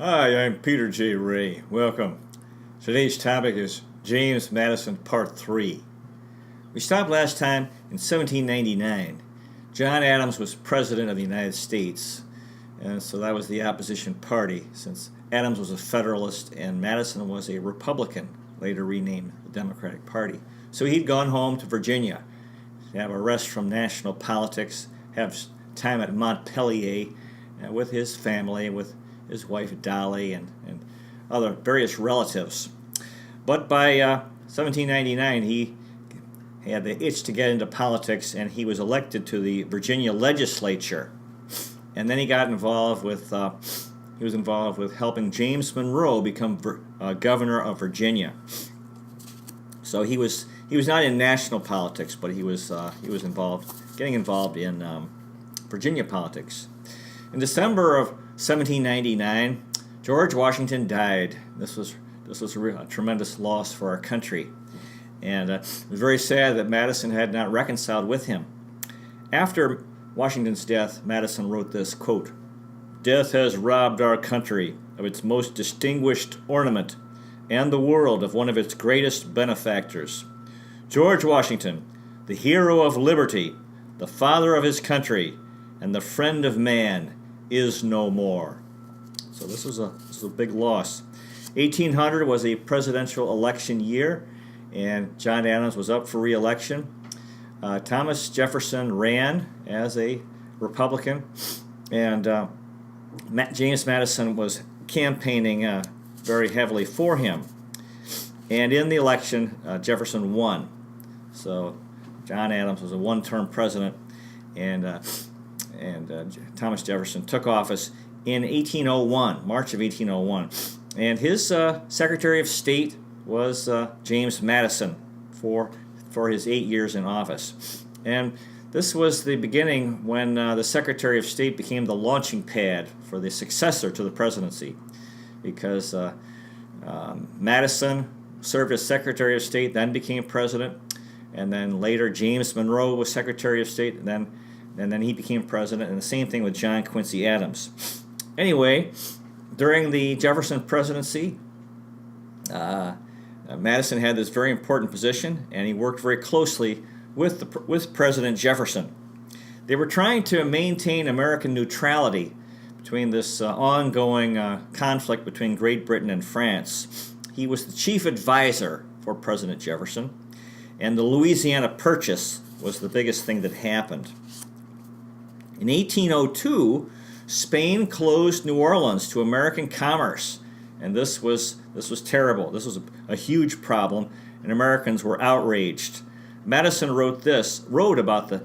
Hi, I'm Peter J. Ray. Welcome. Today's topic is James Madison Part 3. We stopped last time in 1799. John Adams was President of the United States, and so that was the opposition party, since Adams was a Federalist and Madison was a Republican, later renamed the Democratic Party. So he'd gone home to Virginia to have a rest from national politics, have time at Montpelier with his family, with his wife Dolley and other various relatives. But by 1799, he had the itch to get into politics, and he was elected to the Virginia legislature. And then he got involved with helping James Monroe become governor of Virginia. So he was not in national politics, but he was getting involved in Virginia politics. In December of 1799, George Washington died. This was a tremendous loss for our country, and it was very sad that Madison had not reconciled with him. After Washington's death, Madison wrote this, quote, "Death has robbed our country of its most distinguished ornament and the world of one of its greatest benefactors. George Washington, the hero of liberty, the father of his country, and the friend of man, is no more." So this was a big loss. 1800 was a presidential election year, and John Adams was up for re-election. Thomas Jefferson ran as a Republican, and James Madison was campaigning very heavily for him. And in the election, Jefferson won. So John Adams was a one-term president, and Thomas Jefferson took office in 1801, March of 1801. And his Secretary of State was James Madison for his 8 years in office. And this was the beginning when the Secretary of State became the launching pad for the successor to the presidency, because Madison served as Secretary of State, then became president, and then later James Monroe was Secretary of State, and then he became president, and the same thing with John Quincy Adams. Anyway, during the Jefferson presidency, Madison had this very important position, and he worked very closely with President Jefferson. They were trying to maintain American neutrality between this ongoing conflict between Great Britain and France. He was the chief advisor for President Jefferson, and the Louisiana Purchase was the biggest thing that happened. In 1802, Spain closed New Orleans to American commerce, and this was terrible. This was a huge problem, and Americans were outraged. Madison wrote about the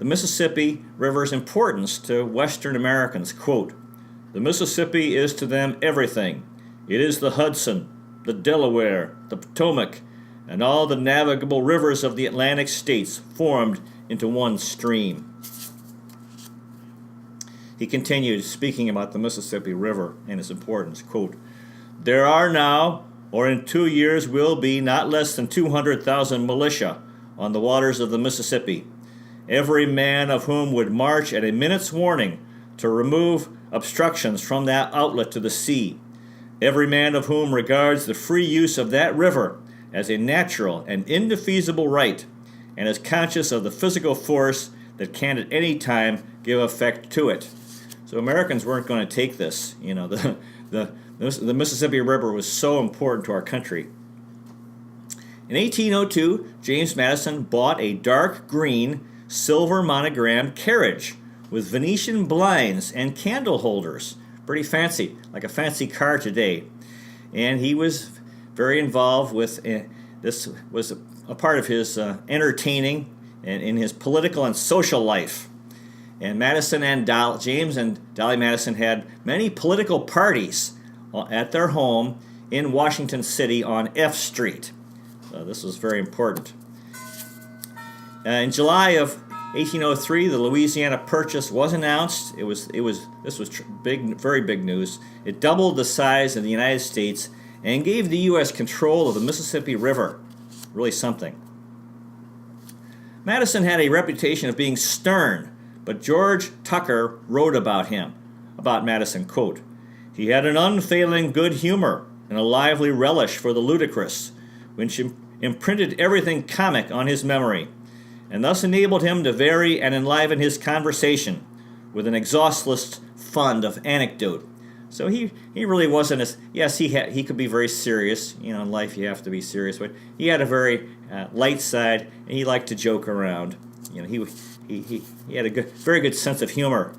Mississippi River's importance to Western Americans. Quote, "The Mississippi is to them everything. It is the Hudson, the Delaware, the Potomac, and all the navigable rivers of the Atlantic states formed into one stream." He continued, speaking about the Mississippi River and its importance, quote, "There are now, or in 2 years will be, not less than 200,000 militia on the waters of the Mississippi, every man of whom would march at a minute's warning to remove obstructions from that outlet to the sea, every man of whom regards the free use of that river as a natural and indefeasible right, and is conscious of the physical force that can at any time give effect to it." So Americans weren't going to take this. You know, the Mississippi River was so important to our country. In 1802, James Madison bought a dark green, silver monogrammed carriage with Venetian blinds and candle holders. Pretty fancy, like a fancy car today. And he was very involved with this was a part of his entertaining and in his political and social life. And Madison and James and Dolley Madison had many political parties at their home in Washington City on F Street. So this was very important. In July of 1803, the Louisiana Purchase was announced. This was big, very big news. It doubled the size of the United States and gave the U.S. control of the Mississippi River. Really something. Madison had a reputation of being stern, but George Tucker wrote about Madison, quote, He had an unfailing good humor and a lively relish for the ludicrous, which imprinted everything comic on his memory, and thus enabled him to vary and enliven his conversation with an exhaustless fund of anecdote. So he really wasn't as, yes, he could be very serious. In life you have to be serious, but he had a very light side, and he liked to joke around. He had a very good sense of humor.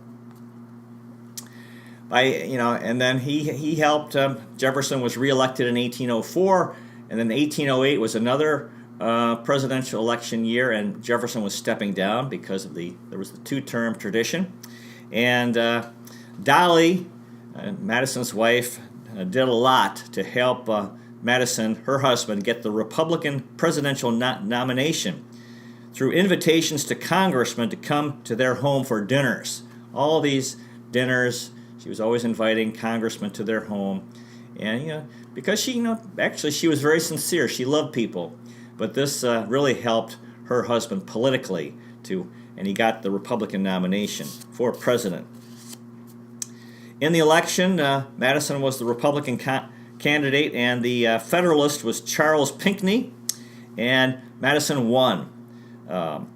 And then he helped. Jefferson was reelected in 1804, and then 1808 was another presidential election year, and Jefferson was stepping down because of there was the two-term tradition, and Dolley, Madison's wife, did a lot to help Madison, her husband, get the Republican presidential nomination through invitations to congressmen to come to their home for dinners. All these dinners, she was always inviting congressmen to their home. And, because actually she was very sincere. She loved people. But this really helped her husband politically, and he got the Republican nomination for president. In the election, Madison was the Republican candidate, and the Federalist was Charles Pinckney, and Madison won. In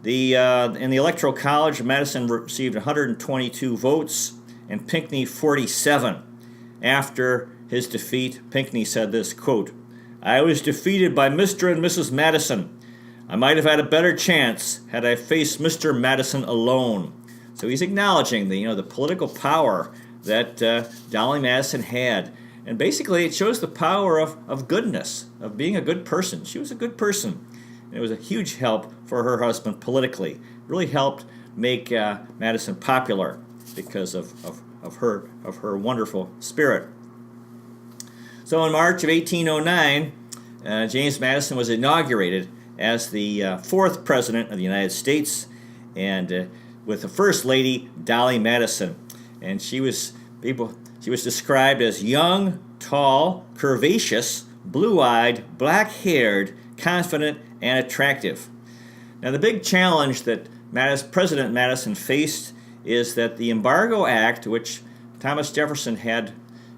the Electoral College, Madison received 122 votes, and Pinckney 47. After his defeat, Pinckney said this, quote, "I was defeated by Mr. and Mrs. Madison. I might have had a better chance had I faced Mr. Madison alone." So he's acknowledging the political power that Dolley Madison had. And basically it shows the power of goodness, of being a good person. She was a good person. And it was a huge help for her husband politically. It really helped make Madison popular because of her wonderful spirit. So in March of 1809, James Madison was inaugurated as the fourth president of the United States, and with the first lady, Dolley Madison. And she was described as young, tall, curvaceous, blue-eyed, black-haired, confident, and attractive. Now the big challenge that President Madison faced is that the Embargo Act, which Thomas Jefferson had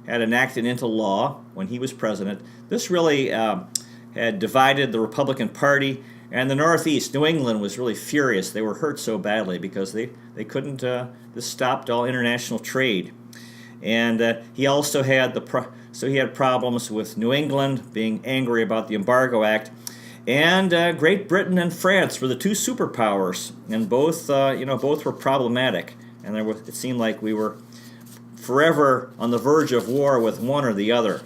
enacted into law when he was president, this really had divided the Republican Party, and the Northeast, New England, was really furious. They were hurt so badly because they couldn't, this stopped all international trade. And he also had he had problems with New England being angry about the Embargo Act, and Great Britain and France were the two superpowers, and both were problematic, and it seemed like we were forever on the verge of war with one or the other.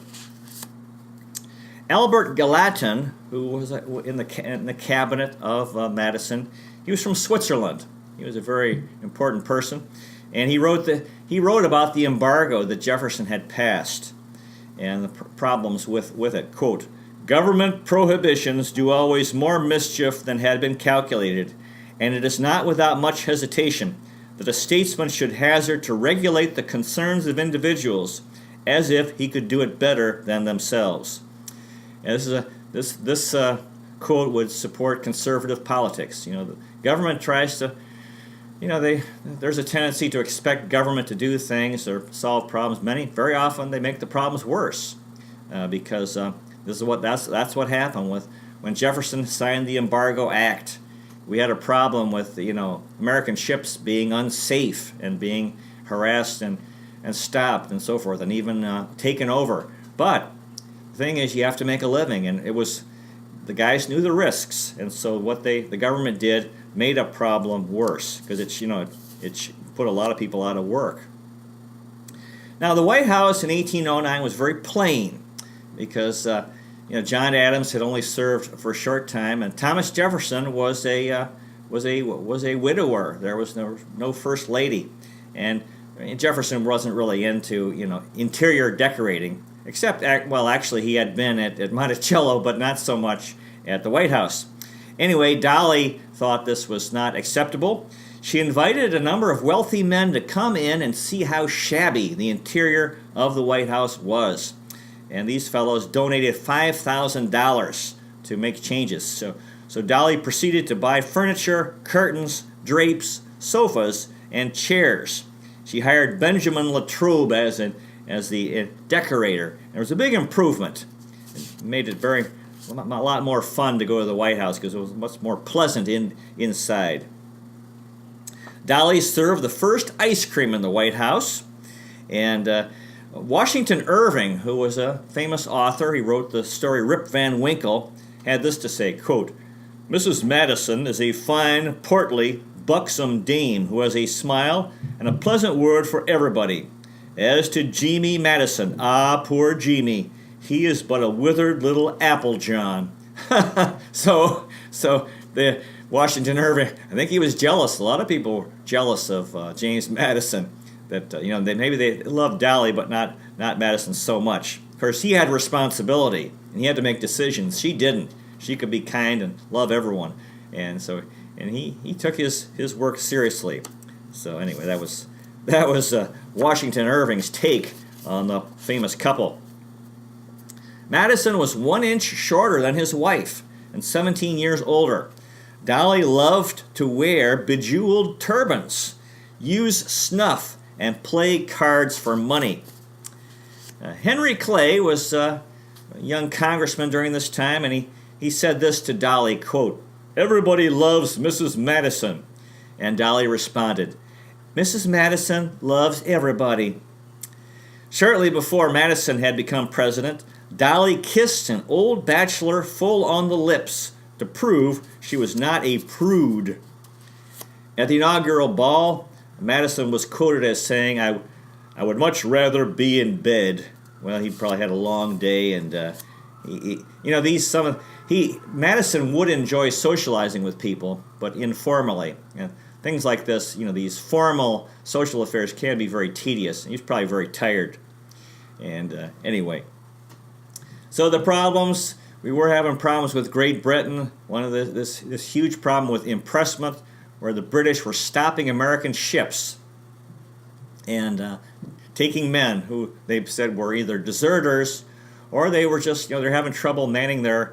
Albert Gallatin, who was in the cabinet of Madison, he was from Switzerland. He was a very important person, and he wrote about the embargo that Jefferson had passed and the problems with it. Quote, "Government prohibitions do always more mischief than had been calculated, and it is not without much hesitation that a statesman should hazard to regulate the concerns of individuals as if he could do it better than themselves." And this quote would support conservative politics. The government tries to, there's a tendency to expect government to do things or solve problems. Very often they make the problems worse because that's what happened when Jefferson signed the Embargo Act. We had a problem with American ships being unsafe and being harassed and stopped and so forth, and even taken over. But the thing is, you have to make a living, and the guys knew the risks, and so what the government did made a problem worse because it put a lot of people out of work. Now the White House in 1809 was very plain because John Adams had only served for a short time, and Thomas Jefferson was a widower. There was no first lady, and Jefferson wasn't really into interior decorating, except actually he had been at Monticello, but not so much at the White House. Anyway, Dolley thought this was not acceptable. She invited a number of wealthy men to come in and see how shabby the interior of the White House was. And these fellows donated $5,000 to make changes. So Dolley proceeded to buy furniture, curtains, drapes, sofas, and chairs. She hired Benjamin Latrobe as an as the decorator. It was a big improvement. It made it a lot more fun to go to the White House because it was much more pleasant inside. Dolley served the first ice cream in the White House, and Washington Irving, who was a famous author, he wrote the story Rip Van Winkle, had this to say, quote, "Mrs. Madison is a fine, portly, buxom dame who has a smile and a pleasant word for everybody. As to Jeemie Madison, ah, poor Jeemie, he is but a withered little apple john." So the Washington Irving, I think he was jealous. A lot of people were jealous of James Madison. That maybe they loved Dolley, but not Madison so much. Of course, he had responsibility and he had to make decisions. She didn't. She could be kind and love everyone, and he took his work seriously. So anyway, that was Washington Irving's take on the famous couple. Madison was 1 inch shorter than his wife and 17 years older. Dolley loved to wear bejeweled turbans, use snuff, and play cards for money. Henry Clay was a young congressman during this time, and he said this to Dolley, quote, "Everybody loves Mrs. Madison." And Dolley responded, "Mrs. Madison loves everybody." Shortly before Madison had become president, Dolley kissed an old bachelor full on the lips to prove she was not a prude. At the inaugural ball, Madison was quoted as saying, I would much rather be in bed." Well, he probably had a long day, and Madison would enjoy socializing with people, but informally. Things like this, these formal social affairs can be very tedious. He was probably very tired. And anyway, so the problems, we were having problems with Great Britain. One of this huge problem with impressment, where the British were stopping American ships and taking men who they said were either deserters or they were just, they're having trouble manning the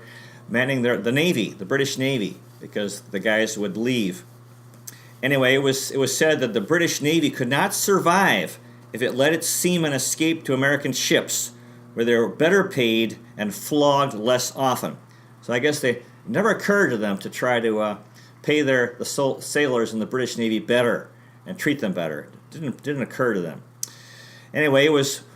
Navy, the British Navy, because the guys would leave. Anyway, it was said that the British Navy could not survive if it let its seamen escape to American ships, where they were better paid and flogged less often. So I guess it never occurred to them to try to pay the sailors in the British Navy better and treat them better. It didn't occur to them. Anyway,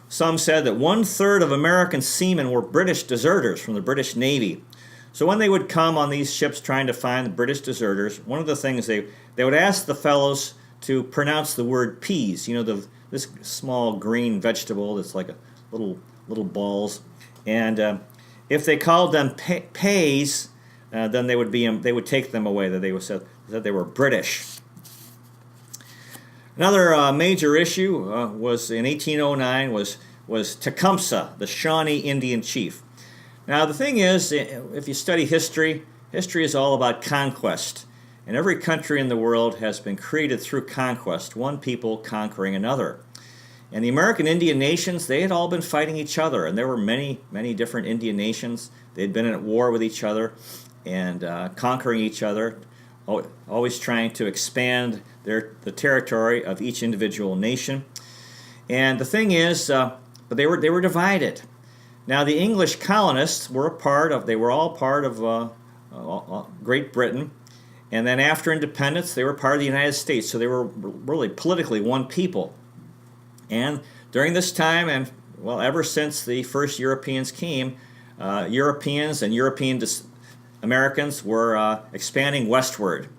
some said that 1/3 of American seamen were British deserters from the British Navy. So when they would come on these ships trying to find the British deserters, one of the things they would ask the fellows to pronounce the word peas. This small green vegetable that's like a little balls. And if they called them pays, then they would take them away. That they were British. Another major issue was in 1809 was Tecumseh, the Shawnee Indian chief. Now the thing is, if you study history, history is all about conquest, and every country in the world has been created through conquest, one people conquering another. And the American Indian nations, they had all been fighting each other, and there were many, many different Indian nations. They had been at war with each other and conquering each other, always trying to expand the territory of each individual nation. And the thing is, but they were divided. Now the English colonists were all part of Great Britain, and then after independence, they were part of the United States. So they were really politically one people. And during this time, and ever since the first Europeans came, Europeans and European Americans were expanding westward,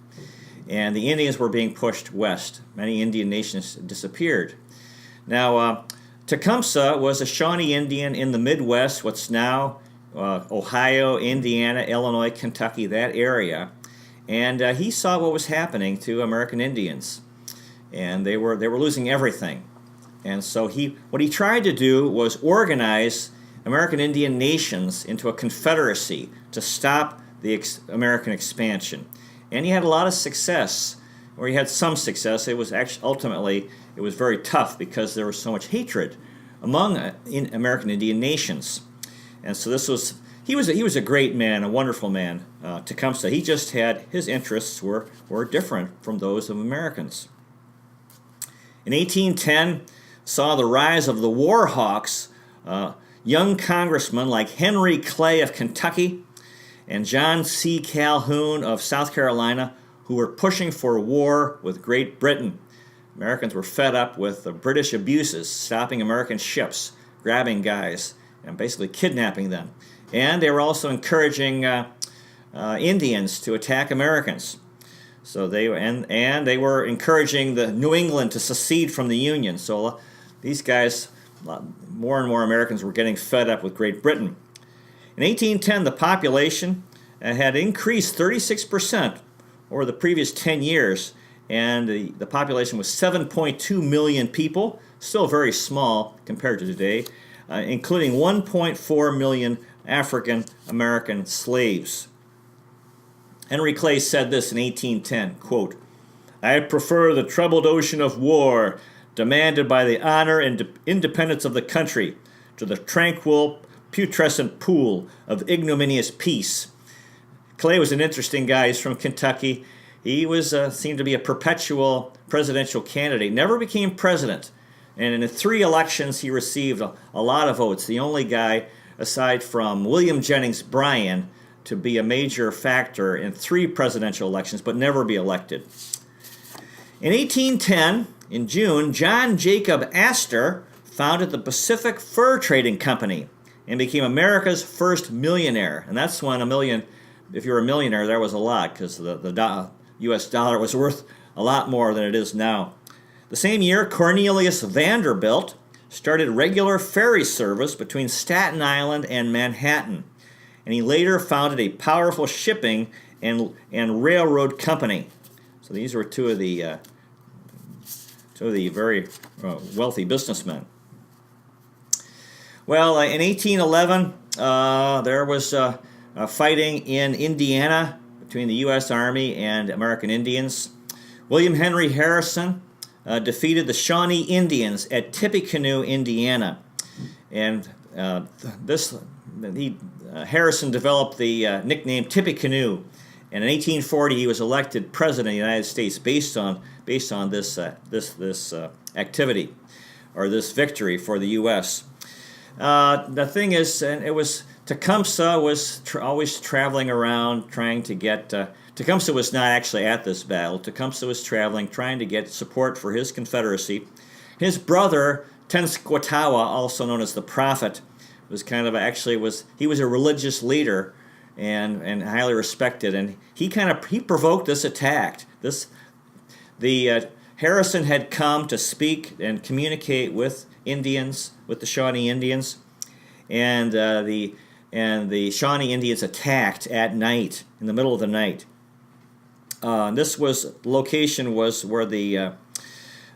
and the Indians were being pushed west. Many Indian nations disappeared. Now, Tecumseh was a Shawnee Indian in the Midwest, what's now Ohio, Indiana, Illinois, Kentucky, that area, and he saw what was happening to American Indians, and they were losing everything. And so what he tried to do was organize American Indian nations into a confederacy to stop the American expansion. And he had a lot of success, or he had some success. It was ultimately very tough because there was so much hatred among American Indian nations. And so he was a great man, a wonderful man, Tecumseh. He just had, his interests were different from those of Americans. In 1810, saw the rise of the war hawks, young congressmen like Henry Clay of Kentucky and John C. Calhoun of South Carolina, who were pushing for war with Great Britain. Americans were fed up with the British abuses, stopping American ships, grabbing guys, and basically kidnapping them. And they were also encouraging Indians to attack Americans. So they were encouraging the New England to secede from the Union. So these guys, more and more Americans were getting fed up with Great Britain. In 1810, the population had increased 36% over the previous 10 years, and the population was 7.2 million people, still very small compared to today, including 1.4 million African American slaves. Henry Clay said this in 1810, quote, "I prefer the troubled ocean of war, demanded by the honor and independence of the country, to the tranquil, putrescent pool of ignominious peace." Clay was an interesting guy. He's from Kentucky. He was seemed to be a perpetual presidential candidate. Never became president. And in 3 elections, he received a lot of votes. The only guy, aside from William Jennings Bryan, to be a major factor in 3 presidential elections, but never be elected. In 1810, in June, John Jacob Astor founded the Pacific Fur Trading Company and became America's first millionaire. And that's when if you were a millionaire, that was a lot, because the U.S. dollar was worth a lot more than it is now. The same year, Cornelius Vanderbilt started regular ferry service between Staten Island and Manhattan, and he later founded a powerful shipping and railroad company. So these were two of the very wealthy businessmen. Well, in 1811, there was fighting in Indiana between the U.S. Army and American Indians. William Henry Harrison defeated the Shawnee Indians at Tippecanoe, Indiana, and Harrison developed the nickname Tippecanoe, and in 1840 he was elected president of the United States based on this activity, or this victory for the U.S. The thing is, and it was Tecumseh was always traveling around trying to get. Tecumseh was not actually at this battle. Tecumseh was traveling, trying to get support for his Confederacy. His brother Tenskwatawa, also known as the Prophet, was he was a religious leader and highly respected, and he provoked this attack. Harrison had come to speak and communicate with Indians, with the Shawnee Indians, and the Shawnee Indians attacked at night, in the middle of the night. Location was where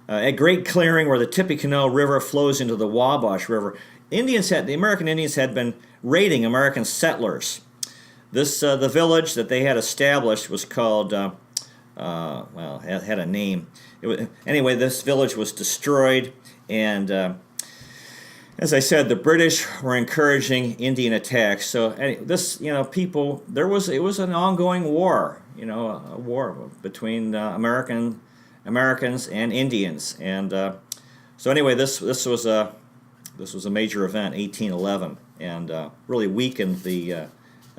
a great clearing where the Tippecanoe River flows into the Wabash River. The American Indians had been raiding American settlers. The village that they had established was called, it had a name. Anyway, this village was destroyed, and as I said, the British were encouraging Indian attacks. So it was an ongoing war, a war between Americans and Indians, and so anyway, this was a major event, 1811, and really weakened the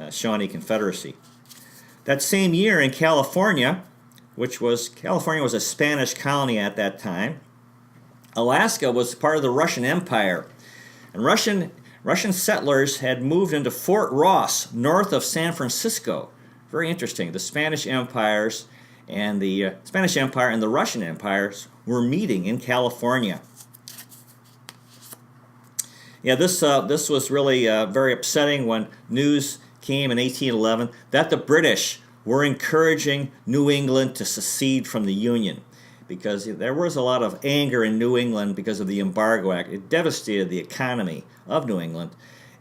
Shawnee Confederacy. That same year in California, California was a Spanish colony at that time, Alaska was part of the Russian Empire, and Russian settlers had moved into Fort Ross, north of San Francisco. Very interesting. The Spanish empires and the Spanish Empire and the Russian empires were meeting in California. Yeah, this was really very upsetting when news came in 1811 that the British were encouraging New England to secede from the Union, because there was a lot of anger in New England because of the Embargo Act. It devastated the economy of New England.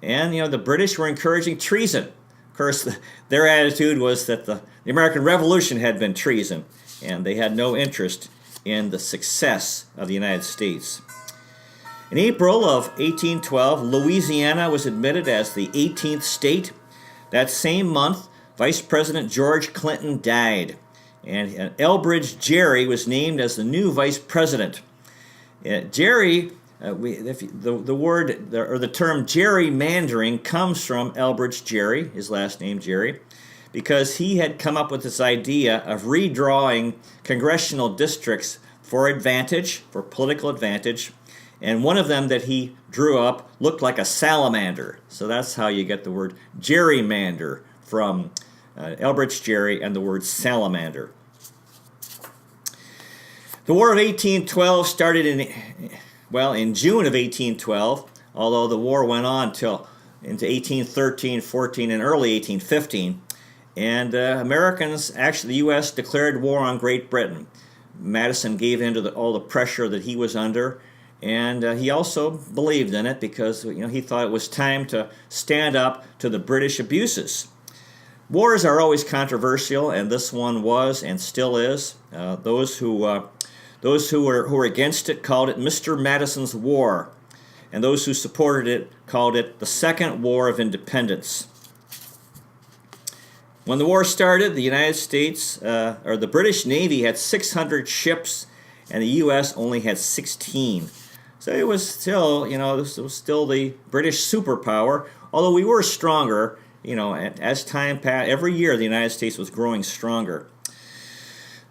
And, the British were encouraging treason. Of course, their attitude was that the American Revolution had been treason, and they had no interest in the success of the United States. In April of 1812, Louisiana was admitted as the 18th state. That same month, Vice President George Clinton died, and Elbridge Gerry was named as the new vice president. Gerry The word or the term gerrymandering comes from Elbridge Gerry, his last name Gerry, because he had come up with this idea of redrawing congressional districts for political advantage, and one of them that he drew up looked like a salamander. So that's how you get the word gerrymander from Elbridge Gerry and the word salamander. The War of 1812 started in June of 1812, although the war went on till into 1813, 14, and early 1815. And actually the U.S. declared war on Great Britain. Madison gave in to all the pressure that he was under, and he also believed in it because he thought it was time to stand up to the British abuses. Wars are always controversial, and this one was and still is. Those who were against it called it Mr. Madison's War, and those who supported it called it the Second War of Independence. When the war started, the United States, or the British Navy, had 600 ships, and the U.S. only had 16. So it was still, this was still the British superpower, although we were stronger. As time passed, every year the United States was growing stronger.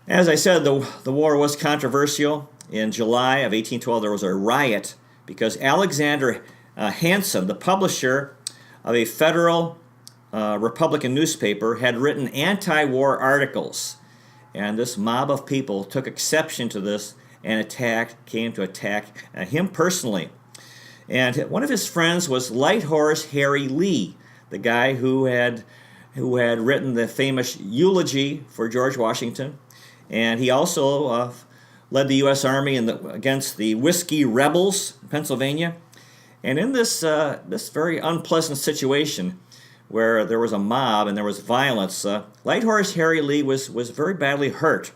As I said, the war was controversial. In July of 1812, there was a riot because Alexander Hanson, the publisher of a federal Republican newspaper, had written anti-war articles. And this mob of people took exception to this and came to attack him personally. And one of his friends was Light Horse Harry Lee, the guy who had written the famous eulogy for George Washington. And he also led the U.S. Army against the Whiskey Rebels in Pennsylvania. And in this very unpleasant situation where there was a mob and there was violence, Light Horse Harry Lee was very badly hurt.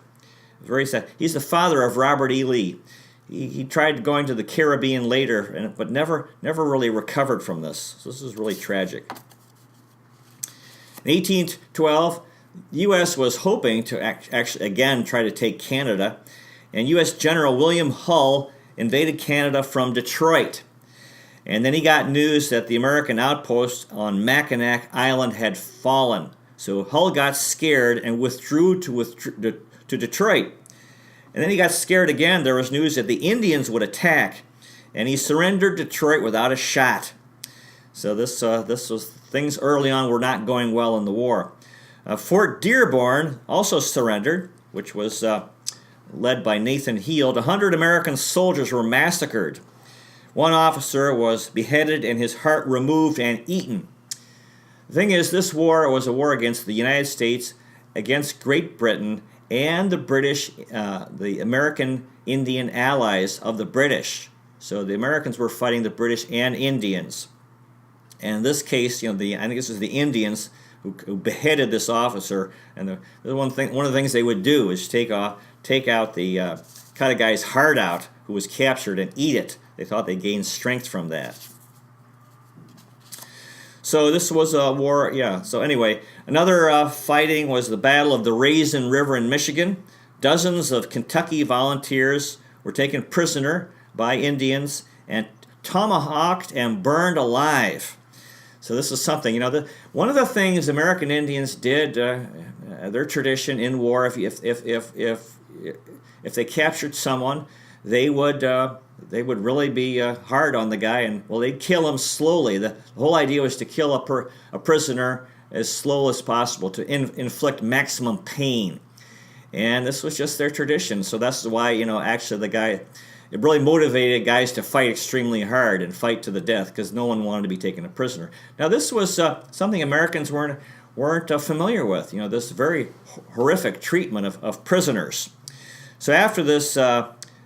Very sad. He's the father of Robert E. Lee. He tried going to the Caribbean later, but never really recovered from this. So this is really tragic. In 1812, the U.S. was hoping to actually again try to take Canada, and U.S. General William Hull invaded Canada from Detroit. And then he got news that the American outpost on Mackinac Island had fallen. So Hull got scared and withdrew to Detroit. And then he got scared again. There was news that the Indians would attack, and he surrendered Detroit without a shot. So this was things early on were not going well in the war. Fort Dearborn also surrendered, which was led by Nathan Heald. 100 American soldiers were massacred. One officer was beheaded and his heart removed and eaten. The thing is, this war was a war against the United States, against Great Britain, and the British, the American Indian allies of the British. So the Americans were fighting the British and Indians. And in this case, I think this was the Indians who beheaded this officer. And one of the things they would do is cut a guy's heart out who was captured and eat it. They thought they gained strength from that. So this was a war, yeah. So anyway, another fighting was the Battle of the Raisin River in Michigan. Dozens of Kentucky volunteers were taken prisoner by Indians and tomahawked and burned alive. So this is something, one of the things American Indians did, their tradition in war, if they captured someone, they would really be hard on the guy, and they'd kill him slowly. The whole idea was to kill a prisoner as slow as possible to inflict maximum pain, and this was just their tradition. So that's why actually the guy, it really motivated guys to fight extremely hard and fight to the death because no one wanted to be taken a prisoner. Now this was something Americans weren't familiar with. This very horrific treatment of prisoners. So after this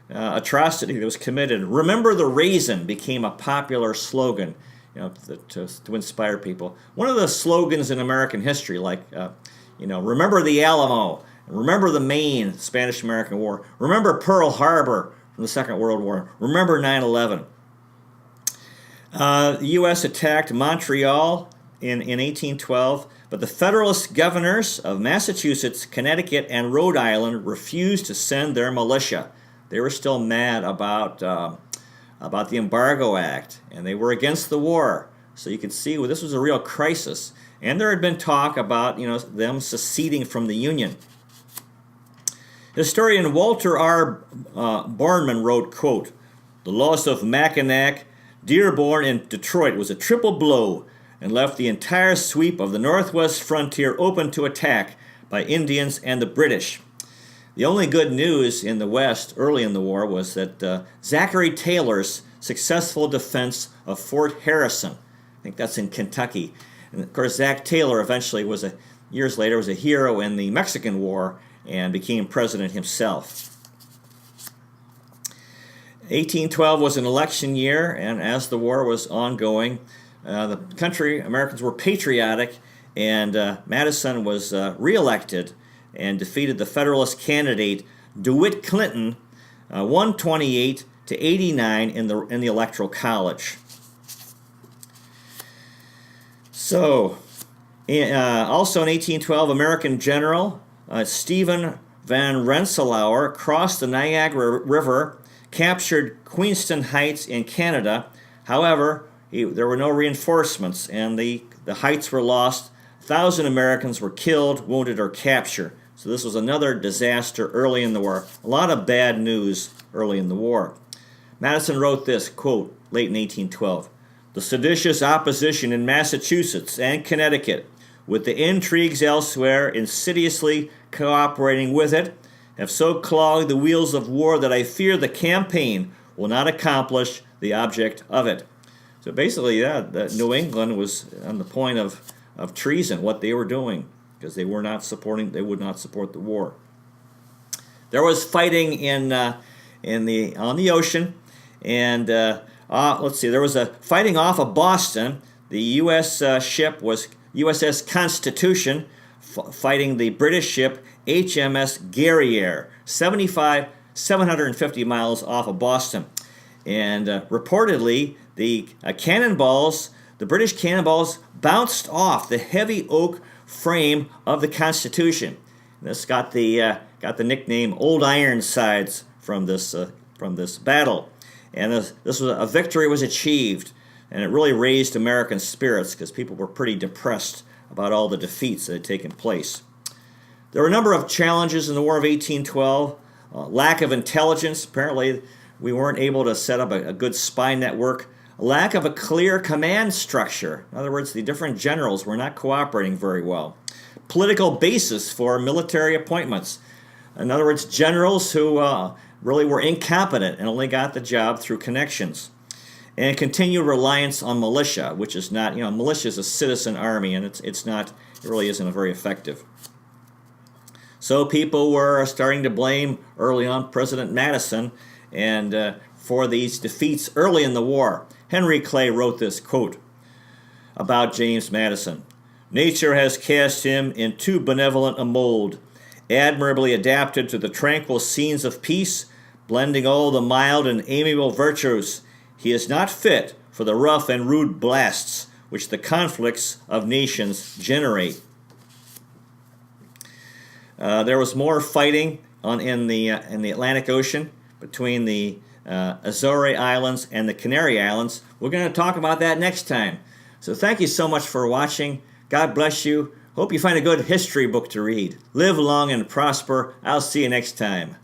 atrocity that was committed, "Remember the Raisin" became a popular slogan, to inspire people. One of the slogans in American history, like, "Remember the Alamo," "Remember the Maine Spanish-American War," "Remember Pearl Harbor from the Second World War," "Remember 9/11." The U.S. attacked Montreal in 1812, but the Federalist governors of Massachusetts, Connecticut, and Rhode Island refused to send their militia. They were still mad about about the Embargo Act, and they were against the war. So you could see this was a real crisis. And there had been talk about them seceding from the Union. Historian Walter R. Borman wrote, quote, "The loss of Mackinac, Dearborn, and Detroit was a triple blow and left the entire sweep of the northwest frontier open to attack by Indians and the British." The only good news in the West early in the war was that Zachary Taylor's successful defense of Fort Harrison, I think that's in Kentucky. And of course, Zach Taylor eventually years later was a hero in the Mexican War and became president himself. 1812 was an election year, and as the war was ongoing, Americans were patriotic, and Madison was reelected and defeated the Federalist candidate DeWitt Clinton 128 to 89 in the Electoral College. So, also in 1812, American General Stephen Van Rensselaer crossed the Niagara River, captured Queenston Heights in Canada. However, there were no reinforcements, and the heights were lost. 1,000 Americans were killed, wounded, or captured. So this was another disaster early in the war. A lot of bad news early in the war. Madison wrote this, quote, late in 1812, "The seditious opposition in Massachusetts and Connecticut, with the intrigues elsewhere insidiously cooperating with it, have so clogged the wheels of war that I fear the campaign will not accomplish the object of it." So basically, New England was on the point of treason, what they were doing, because they would not support the war. There was fighting on the ocean, and let's see, there was a fighting off of Boston. The U.S. ship was USS Constitution fighting the British ship HMS Guerriere, 750 miles off of Boston. And reportedly, the British cannonballs bounced off the heavy oak frame of the Constitution. This got the nickname Old Ironsides from this battle. And this was a victory was achieved, and it really raised American spirits because people were pretty depressed about all the defeats that had taken place. There were a number of challenges in the War of 1812. Lack of intelligence. Apparently, we weren't able to set up a good spy network. A lack of a clear command structure. In other words, the different generals were not cooperating very well. Political basis for military appointments. In other words, generals who really were incompetent and only got the job through connections. And continued reliance on militia, which is not, militia is a citizen army, and it really isn't very effective. So people were starting to blame early on President Madison and for these defeats early in the war. Henry Clay wrote this, quote, about James Madison. "Nature has cast him in too benevolent a mold, admirably adapted to the tranquil scenes of peace, blending all the mild and amiable virtues. He is not fit for the rough and rude blasts which the conflicts of nations generate." There was more fighting in the Atlantic Ocean between the Azores Islands and the Canary Islands. We're going to talk about that next time. So thank you so much for watching. God bless you. Hope you find a good history book to read. Live long and prosper. I'll see you next time.